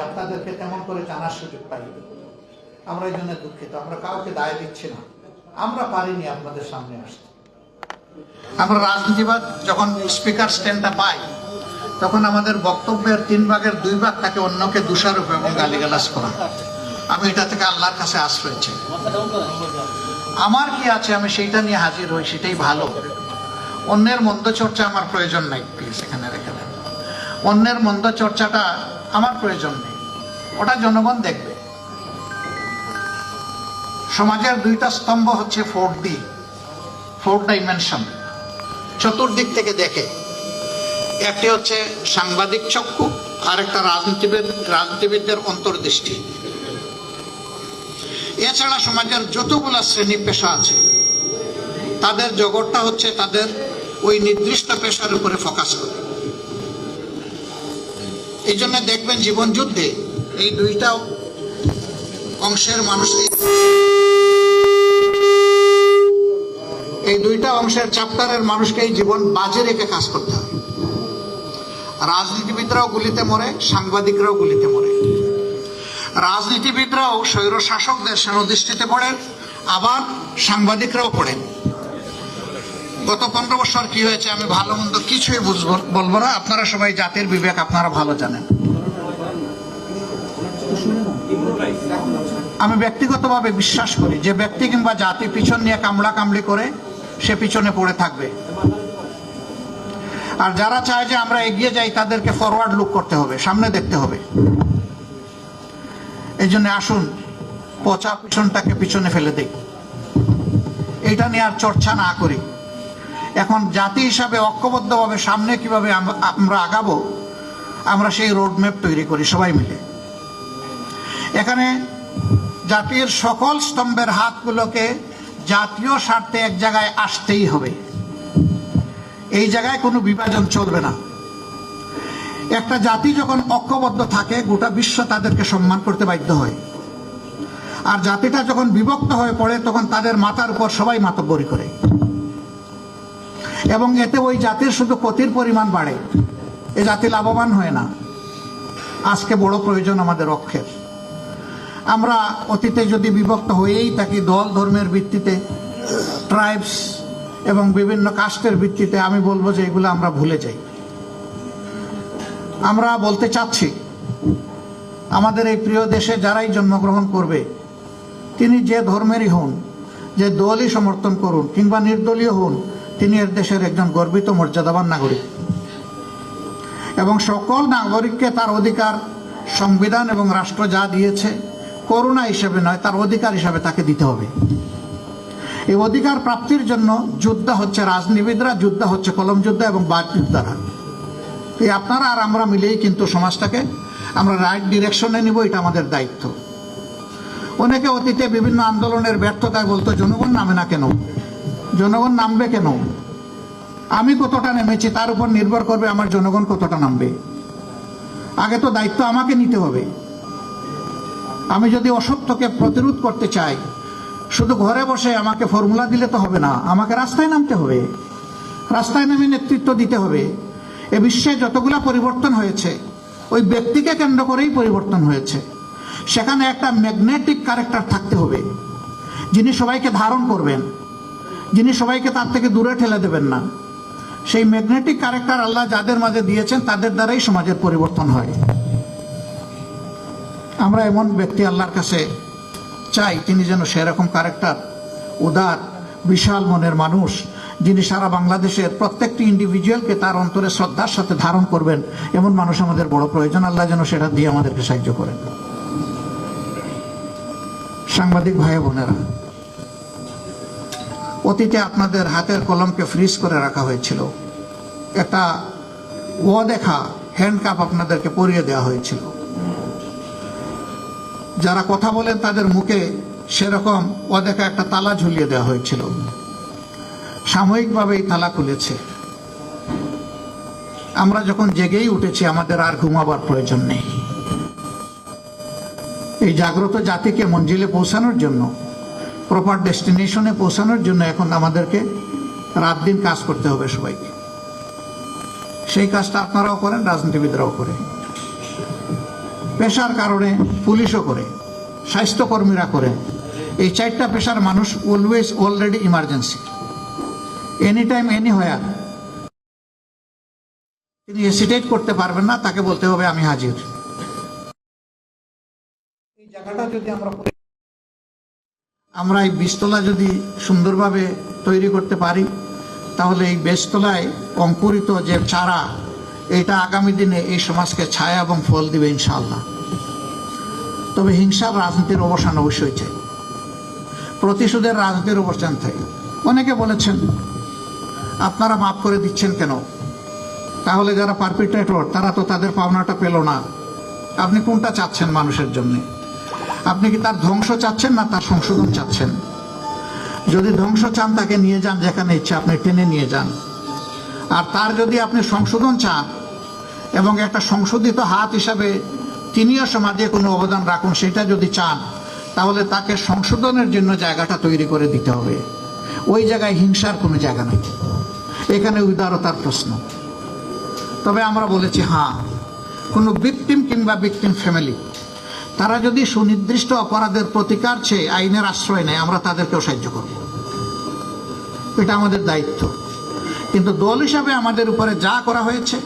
আপনাদেরকে তেমন করে জানার সুযোগ পাই। আমরা এই জন্য দুঃখিত। আমরা কাউকে দায় দিচ্ছি না, আমরা পারিনি আপনাদের সামনে আসতে। আমরা রাজনীতিবাদ যখন স্পিকার স্ট্যান্ডটা পাই, তখন আমাদের বক্তব্যের 3 ভাগের 2 ভাগ থাকে অন্যকে দোষারোপ এবং গালিগালাজ করা। আমি এটা থেকে আল্লাহর কাছে আশ্রয় চাই। আমার কি আছে আমি সেইটা নিয়ে হাজির হই, সেটাই ভালো। অন্যের মন্দ চর্চা আমার প্রয়োজন নাই, প্লিজ এখানে রেখে দেন। অন্যের মন্দ চর্চাটা আমার প্রয়োজন নেই, ওটা জনগণ দেখবে। সমাজের 2টা স্তম্ভ হচ্ছে 4 ডাইমেনশন, চতুর্দিক থেকে দেখে। একটি হচ্ছে সাংবাদিক চক্ষু, আর একটা রাজনীতিবিদদের অন্তর্দৃষ্টি। এছাড়া সমাজের যতগুলা শ্রেণী পেশা আছে, তাদের জগৎটা হচ্ছে তাদের ওই নির্দিষ্ট পেশার উপরে ফোকাস করে। এই জন্য দেখবেন জীবন যুদ্ধে এই 2টা অংশের মানুষকে, এই 2টা অংশের চ্যাপ্টারের মানুষকে এই জীবন বাজে রেখে কাজ করতে হবে। রাজনীতিবিদরাও গুলিতে মরে, সাংবাদিকরাও গুলিতে মরে। রাজনীতিবিদরাও স্বৈর শাসকদের সেনদৃষ্টিতে পড়েন, আবার সাংবাদিকরাও পড়েন। গত 15 বছর কি হয়েছে আমি ভালো মন্দ কিছুই বলবো না, আপনারা সবাই জাতির বিবেক আপনারা ভালো জানেন। আমি ব্যক্তিগতভাবে বিশ্বাস করি যে ব্যক্তি কিংবা জাতি পিছন নিয়ে কামড়া কামড়ি করে সে পিছনে পড়ে থাকবে। আর যারা চায় যে আমরা এগিয়ে যাই তাদেরকে ফরওয়ার্ড লুক করতে হবে, সামনে দেখতে হবে। এই জন্য আসুন পচা পিছনটাকে পিছনে ফেলে দেই, এটা নিয়ে আর চর্চা না করি। এখন জাতি হিসাবে ঐক্যবদ্ধভাবে সামনে কিভাবে আমরা আগাবো, আমরা সেই রোডম্যাপ তৈরি করি সবাই মিলে। এখানে জাতির সকল স্তম্ভের হাতগুলোকে জাতীয় স্বার্থে এক জায়গায় আসতেই হবে। এই জায়গায় কোনো বিভাজন চলবে না। একটা জাতি যখন ঐক্যবদ্ধ থাকে, গোটা বিশ্ব তাদেরকে সম্মান করতে বাধ্য হয়। আর জাতিটা যখন বিভক্ত হয়ে পড়ে, তখন তাদের মাথার উপর সবাই মাতব্বরি করে, এবং এতে ওই জাতির শুধু ক্ষতির পরিমাণ বাড়ে, এ জাতি লাভবান হয় না। আজকে বড় প্রয়োজন আমাদের ঐক্যের। আমরা অতীতে যদি বিভক্ত হয়েই থাকি দল ধর্মের ভিত্তিতে, ট্রাইবস এবং বিভিন্ন কাস্টের ভিত্তিতে, আমি বলবো যে এগুলো আমরা ভুলে যাই। আমরা বলতে চাচ্ছি আমাদের এই প্রিয় দেশে যারাই জন্মগ্রহণ করবে, তিনি যে ধর্মেরই হন, যে দলই সমর্থন করুন কিংবা নির্দলীয় হন, তিনি এর দেশের একজন গর্বিত মর্যাদাবান নাগরিক। এবং সকল নাগরিককে তার অধিকার সংবিধান এবং রাষ্ট্র যা দিয়েছে, করুণা হিসেবে নয়, তার অধিকার হিসাবে তাকে দিতে হবে। এই অধিকার প্রাপ্তির জন্য যোদ্ধা হচ্ছে রাজনীতিবিদরা, যোদ্ধা হচ্ছে কলম যোদ্ধা এবং বাক যোদ্ধারা। এই আপনারা আর আমরা মিলেই কিন্তু সমাজটাকে আমরা রাইট ডিরেকশনে নিব, এটা আমাদের দায়িত্ব। অনেকে অতীতে বিভিন্ন আন্দোলনের ব্যর্থতায় বলতো জনগণ নামে না কেন, জনগণ নামবে কেন? আমি কতটা নেমেছি তার উপর নির্ভর করবে আমার জনগণ কতটা নামবে। আগে তো দায়িত্ব আমাকে নিতে হবে। আমি যদি অসত্যকে প্রতিরোধ করতে চাই, শুধু ঘরে বসে আমাকে ফর্মুলা দিলে তো হবে না, আমাকে রাস্তায় নামতে হবে, রাস্তায় নেমে নেতৃত্ব দিতে হবে। এ বিশ্বে যতগুলা পরিবর্তন হয়েছে, ওই ব্যক্তিকে কেন্দ্র করেই পরিবর্তন হয়েছে। সেখানে একটা ম্যাগনেটিক ক্যারেক্টার থাকতে হবে, যিনি সবাইকে ধারণ করবেন, যিনি সবাইকে তার থেকে দূরে ঠেলে দেবেন না। সেই ম্যাগনেটিক ক্যারেক্টার আল্লাহ যাদের মাঝে দিয়েছেন, তাদের দ্বারাই সমাজের পরিবর্তন হয়। আমরা এমন ব্যক্তি আল্লাহর কাছে চাই, তিনি যেন সেরকম ক্যারেক্টার, উদার বিশাল মনের মানুষ, যিনি সারা বাংলাদেশের প্রত্যেকটি ইন্ডিভিজুয়ালকে তার অন্তরে শ্রদ্ধার সাথে ধারণ করবেন, এমন মানুষ আমাদের বড় প্রয়োজন। আল্লাহ যেন সেটা দিয়ে আমাদেরকে সাহায্য করেন। সাংবাদিক ভাই বোনেরা, অতীতে আপনাদের হাতের কলমকে ফ্রিজ করে রাখা হয়েছিল, একটা অদেখা হ্যান্ডকাপ আপনাদেরকে পরিয়ে দেওয়া হয়েছিল। যারা কথা বলেন তাদের মুখে সেরকম অদেখা একটা তালা ঝুলিয়ে দেওয়া হয়েছিল। সাময়িকভাবে এই তালা খুলেছে। আমরা যখন জেগেই উঠেছি, আমাদের আর ঘুমাবার প্রয়োজন নেই। এই জাগ্রত জাতিকে মঞ্জিলে পৌঁছানোর জন্য, প্রপার ডেস্টিনেশনে পৌঁছানোর জন্য এখন আমাদেরকে রাত দিন কাজ করতে হবে সবাইকে। সেই কাজটা আপনারাও করেন, রাজনীতিবিদরাও করে। পেশার কারণে পুলিশও করে, স্বাস্থ্যকর্মীরা করে। এই 4টা পেশার মানুষ always already emergency, any time anywhere. তিনি হেসিটেট করতে পারবেন না, তাকে বলতে হবে আমি হাজির। এই জায়গাটা যদি আমরা এই বীজতলা যদি সুন্দরভাবে তৈরি করতে পারি, তাহলে এই বীজতলায় অঙ্কুরিত যে চারা, এটা আগামী দিনে এই সমাজকে ছায়া এবং ফল দিবে ইনশাআল্লাহ। তবে হিংসার রাজনীতির অবসান অবশ্যই চাই, প্রতিশোধের রাজনীতির অবসান চাই। অনেকে বলেছেন আপনারা মাফ করে দিচ্ছেন কেন, তাহলে যারা পারপিট্রেটর তারা তো তাদের পাওনাটা পেল না। আপনি কোনটা চাচ্ছেন মানুষের জন্য? আপনি কি তার ধ্বংস চাচ্ছেন না তার সংশোধন চাচ্ছেন? যদি ধ্বংস চান তাকে নিয়ে যান যেখানে ইচ্ছা, আপনি টেনে নিয়ে যান। আর তার যদি আপনি সংশোধন চান এবং একটা সংশোধিত হাত হিসাবে তিনিও সমাজে কোনো অবদান রাখুন, সেটা যদি চান, তাহলে তাকে সংশোধনের জন্য জায়গাটা তৈরি করে দিতে হবে। ওই জায়গায় হিংসার কোনো জায়গা নেই, এখানে উদারতার প্রশ্ন। তবে আমরা বলেছি হ্যাঁ, কোনো ভিকটিম কিংবা ভিকটিম ফ্যামিলি তারা যদি সুনির্দিষ্ট অপরাধের প্রতিকার চেয়ে আইনের আশ্রয় নেয়, আমরা তাদেরকেও সাহায্য করব, এটা আমাদের দায়িত্ব। কিন্তু দল হিসাবে আমাদের উপরে যা করা হয়েছে,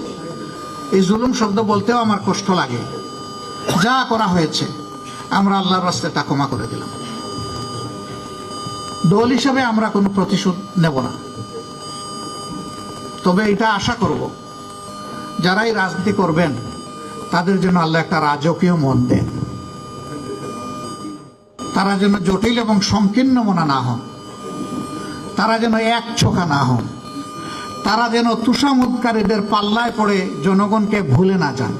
এই জুলুম শব্দ বলতেও আমার কষ্ট লাগে, যা করা হয়েছে আমরা আল্লাহর রাস্তায় তা ক্ষমা করে দিলাম। দল হিসাবে আমরা কোনো প্রতিশোধ নেব না। তবে এটা আশা করব যারাই রাজনীতি করবেন তাদের জন্য আল্লাহ একটা রাজকীয় মন দেন, তারা যেন জটিল এবং সংকীর্ণ মনা না হন, তারা যেন এক চোখা না হন, তারা যেন তুষামুদকারীদের পাল্লায় পড়ে জনগণকে ভুলে না যান,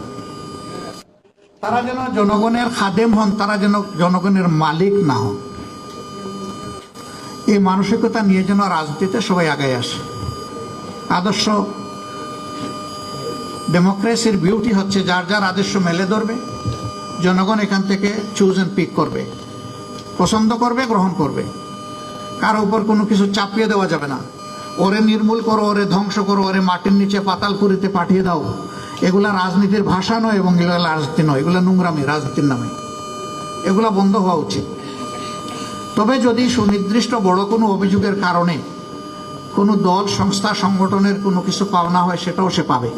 তারা যেন জনগণের খাদেম হন, তারা যেন জনগণের মালিক না হন। এই মানসিকতা নিয়ে যেন রাজনীতিতে সবাই আগায় আসে। আদর্শ ডেমোক্রেসির বিউটি হচ্ছে যার যার আদর্শ মেলে ধরবে, জনগণ এখান থেকে চুজ অ্যান্ড পিক করবে, পছন্দ করবে, গ্রহণ করবে। কারো উপর কোনো কিছু চাপিয়ে দেওয়া যাবে না। ওরে নির্মূল করো, ওরে ধ্বংস করো, ওরে মাটির নিচে পাতালপুরিতে পাঠিয়ে দাও, এগুলা রাজনীতির ভাষা নয় এবং এগুলা রাজনীতি নয়, এগুলা নোংরামি রাজনীতির নামে। এগুলা বন্ধ হওয়া উচিত। তবে যদি সুনির্দিষ্ট বড় কোনো অভিযোগের কারণে কোনো দল, সংস্থা, সংগঠনের কোনো কিছু পাওনা হয়, সেটাও সে পাবে,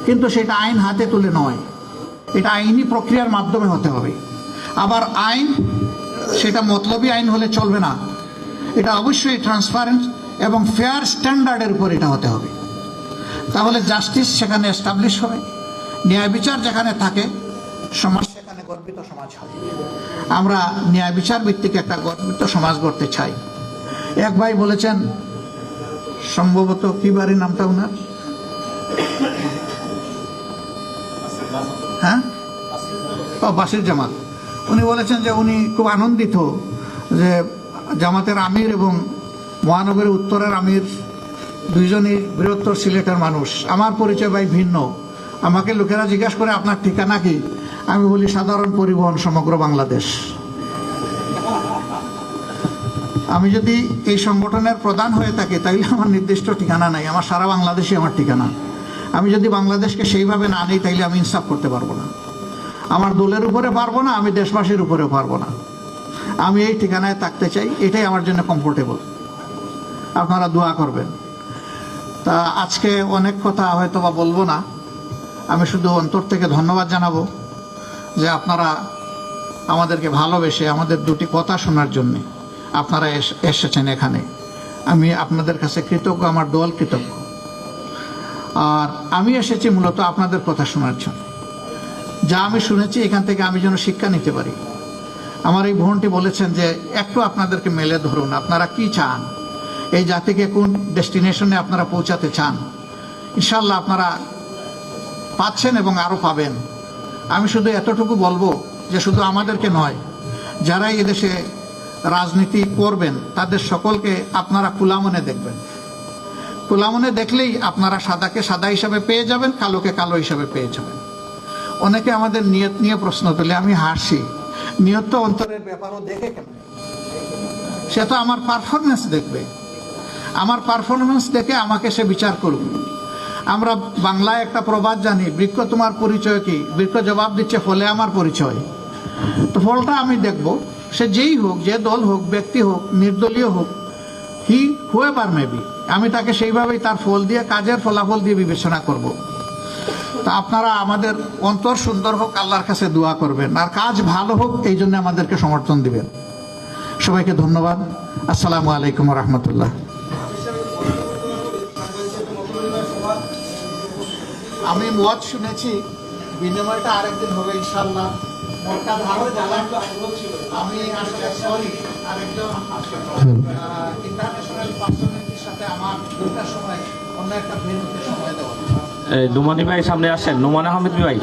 কিন্তু সেটা আইন হাতে তুলে নয়, এটা আইনি প্রক্রিয়ার মাধ্যমে হতে হবে। আবার আইন সেটা মতলবী আইন হলে চলবে না, এটা অবশ্যই ট্রান্সপারেন্ট এবং ফেয়ার স্ট্যান্ডার্ডের উপর এটা হতে হবে। তাহলে জাস্টিস সেখানে এস্টাবলিশ হবে, ন্যায় বিচার যেখানে থাকে সমাজ সেখানে গর্বিত সমাজ হয়। আমরা ন্যায় বিচার ভিত্তিক একটা গর্বিত সমাজ গড়তে চাই। এক ভাই বলেছেন, সম্ভবত কি বাড়ির নামটা ওনার, হ্যাঁ, বাসির জামাত, উনি বলেছেন যে উনি খুব আনন্দিত যে জামাতের আমির এবং মহানগরের উত্তরের আমির দুইজনই বৃহত্তর সিলেটের মানুষ। আমার পরিচয় ভাই ভিন্ন। আমাকে লোকেরা জিজ্ঞাসা করে আপনার ঠিকানা কি, আমি বলি সাধারণ পরিবহন, সমগ্র বাংলাদেশ। আমি যদি এই সংগঠনের প্রধান হয়ে থাকি তাইলে আমার নির্দিষ্ট ঠিকানা নাই, আমার সারা বাংলাদেশই আমার ঠিকানা। আমি যদি বাংলাদেশকে সেইভাবে না নিই তাইলে আমি ইনসাফ করতে পারবো না, আমার দলের উপরে পারবো না, আমি দেশবাসীর উপরেও পারবো না। আমি এই ঠিকানায় থাকতে চাই, এটাই আমার জন্য কমফোর্টেবল। আপনারা দোয়া করবেন। তা আজকে অনেক কথা হয়তো বা বলবো না, আমি শুধু অন্তর থেকে ধন্যবাদ জানাবো যে আপনারা আমাদেরকে ভালোবেসে আমাদের দুটি কথা শোনার জন্যে আপনারা এসেছেন এখানে। আমি আপনাদের কাছে কৃতজ্ঞ, আমার দল কৃতজ্ঞ। আর আমি এসেছি মূলত আপনাদের কথা শোনার জন্য। যা আমি শুনেছি এখান থেকে আমি যেন শিক্ষা নিতে পারি। আমার এই বোনটি বলেছেন যে একটু আপনাদেরকে মেলে ধরুন, আপনারা কি চান, এই জাতিকে কোন ডেস্টিনেশনে আপনারা পৌঁছাতে চান। ইনশাল্লাহ আপনারা পাচ্ছেন এবং আরও পাবেন। আমি শুধু এতটুকু বলবো যে শুধু আমাদেরকে নয়, যারাই এদেশে রাজনীতি করবেন তাদের সকলকে আপনারা খোলা মনে দেখবেন। খোলা মনে দেখলেই আপনারা সাদাকে সাদা হিসাবে পেয়ে যাবেন, কালোকে কালো হিসাবে পেয়ে যাবেন। অনেকে আমাদের নিয়ত নিয়ে প্রশ্ন তুলে, আমি হাসি। নিয়ত তো অন্তরের ব্যাপারও দেখে কেন, সে তো আমার পারফরমেন্স দেখবে, আমার পারফরমেন্স দেখে আমাকে সে বিচার করবে। আমরা বাংলায় একটা প্রবাদ জানি, বৃক্ষ তোমার পরিচয় কি? বৃক্ষ জবাব দিচ্ছে, ফলে আমার পরিচয়। তো ফলটা আমি দেখব, সে যেই হোক, যে দল হোক, ব্যক্তি হোক, নির্দলীয় হোক, হি হুয়েভার মে বি, আমি তাকে সেইভাবেই তার ফল দিয়ে, কাজের ফলাফল দিয়ে বিবেচনা করব। তো আপনারা আমাদের অন্তর সুন্দর হোক, আল্লাহর কাছে দোয়া করবেন, আর কাজ ভালো হোক, এই জন্য আমাদেরকে সমর্থন দিবেন। সবাইকে ধন্যবাদ। আসসালামু আলাইকুম রহমতুল্লাহ। আমি মত শুনেছি, বিনিময়টা আরেকদিন হবে ইনশাআল্লাহ। মতটা ভালো জ্বালা, আমি আসলে সরি, আরেকজন ইন্টারন্যাশনাল পার্সোনালিটির সাথে আমার দুটার সময় অন্য একটা ভেন্যুতে সময় দেওয়া। নোমানি ভাই সামনে আসেন, নোমান আহমেদ ভাই।